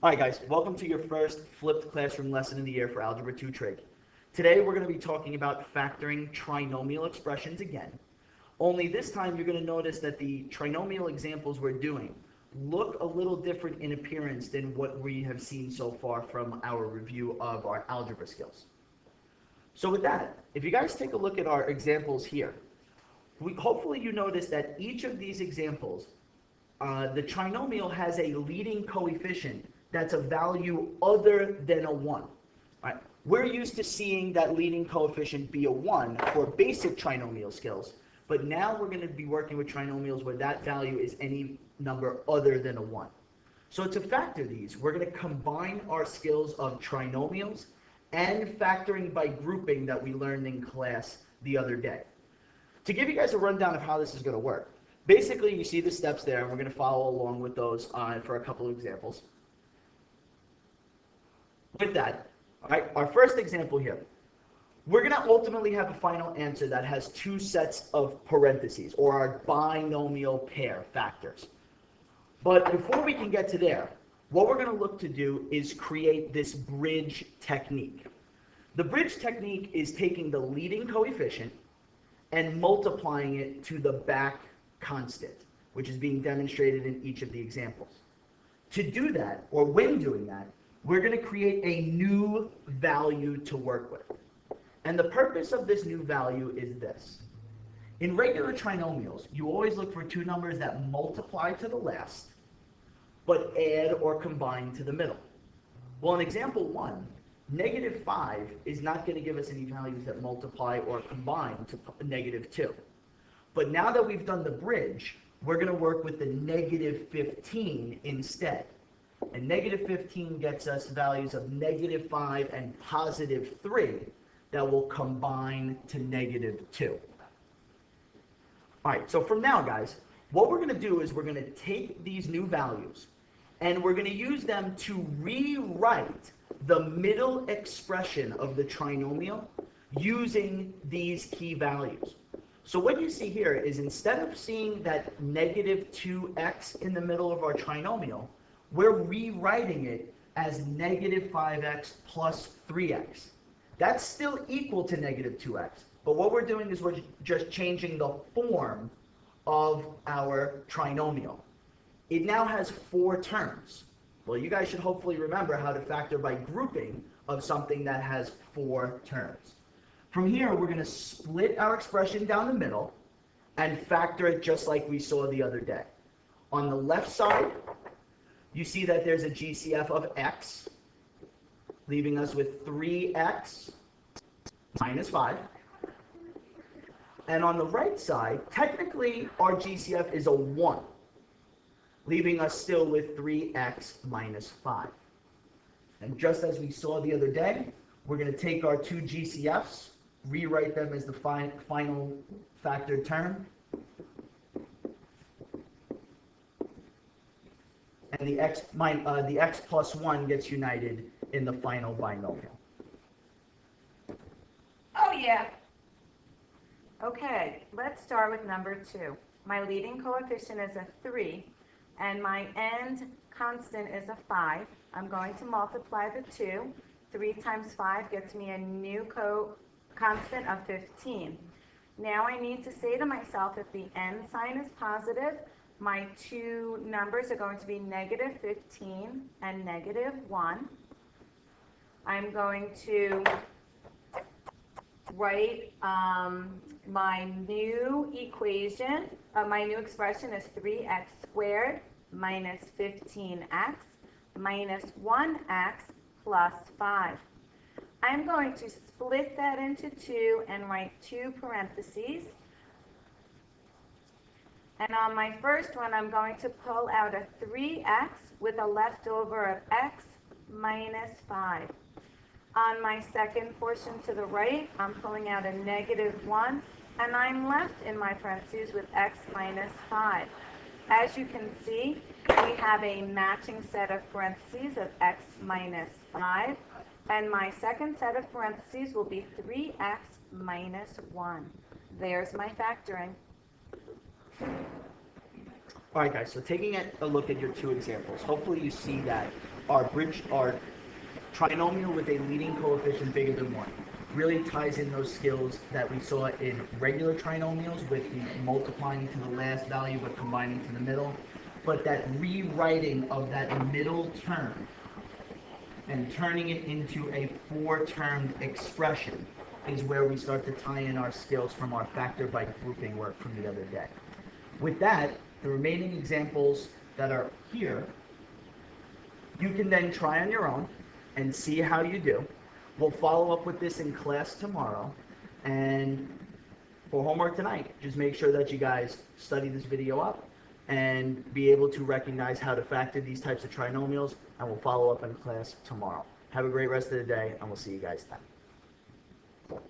Hi guys, welcome to your first flipped classroom lesson of the year for Algebra 2 Trig. Today we're going to be talking about factoring trinomial expressions again. Only this time you're going to notice that the trinomial examples we're doing look a little different in appearance than what we have seen so far from our review of our algebra skills. So with that, if you guys take a look at our examples here, hopefully you notice that each of these examples, the trinomial has a leading coefficient that's a value other than a 1. Right? We're used to seeing that leading coefficient be a 1 for basic trinomial skills, but now we're going to be working with trinomials where that value is any number other than a 1. So to factor these, we're going to combine our skills of trinomials and factoring by grouping that we learned in class the other day. To give you guys a rundown of how this is going to work, basically you see the steps there, and we're going to follow along with those for a couple of examples. With that, all right, our first example here, we're going to ultimately have a final answer that has two sets of parentheses, or our binomial pair factors. But before we can get to there, what we're going to look to do is create this bridge technique. The bridge technique is taking the leading coefficient and multiplying it to the back constant, which is being demonstrated in each of the examples. To do that, or when doing that, we're going to create a new value to work with. And the purpose of this new value is this. In regular trinomials, you always look for two numbers that multiply to the last, but add or combine to the middle. Well, in example 1, negative 5 is not going to give us any values that multiply or combine to negative 2. But now that we've done the bridge, we're going to work with the negative 15 instead. And negative 15 gets us values of negative 5 and positive 3 that will combine to negative 2. All right, so from now, guys, what we're going to do is we're going to take these new values and we're going to use them to rewrite the middle expression of the trinomial using these key values. So what you see here is instead of seeing that negative 2x in the middle of our trinomial, we're rewriting it as negative 5x plus 3x. That's still equal to negative 2x, but what we're doing is we're just changing the form of our trinomial. It now has 4 terms. Well, you guys should hopefully remember how to factor by grouping of something that has 4 terms. From here, we're going to split our expression down the middle and factor it just like we saw the other day. On the left side, you see that there's a GCF of x, leaving us with 3x minus 5. And on the right side, technically our GCF is a 1, leaving us still with 3x minus 5. And just as we saw the other day, we're going to take our two GCFs, rewrite them as the final factored term, and the x plus 1 gets united in the final binomial. Oh yeah. Okay, let's start with number 2. My leading coefficient is a 3, and my end constant is a 5. I'm going to multiply the 2. 3 times 5 gets me a new constant of 15. Now I need to say to myself, if the end sign is positive, my two numbers are going to be negative 15 and negative 1. I'm going to write my new equation, my new expression is 3x squared minus 15x minus 1x plus 5. I'm going to split that into 2 and write 2 parentheses. And on my first one, I'm going to pull out a 3x with a leftover of x minus 5. On my second portion to the right, I'm pulling out a negative 1, and I'm left in my parentheses with x minus 5. As you can see, we have a matching set of parentheses of x minus 5, and my second set of parentheses will be 3x minus 1. There's my factoring. All right, guys, so taking a look at your two examples, hopefully you see that our trinomial with a leading coefficient bigger than 1 really ties in those skills that we saw in regular trinomials with the multiplying to the last value but combining to the middle. But that rewriting of that middle term and turning it into a 4-termed expression is where we start to tie in our skills from our factor by grouping work from the other day. With that, the remaining examples that are here, you can then try on your own and see how you do. We'll follow up with this in class tomorrow. And for homework tonight, just make sure that you guys study this video up and be able to recognize how to factor these types of trinomials, and we'll follow up in class tomorrow. Have a great rest of the day, and we'll see you guys then.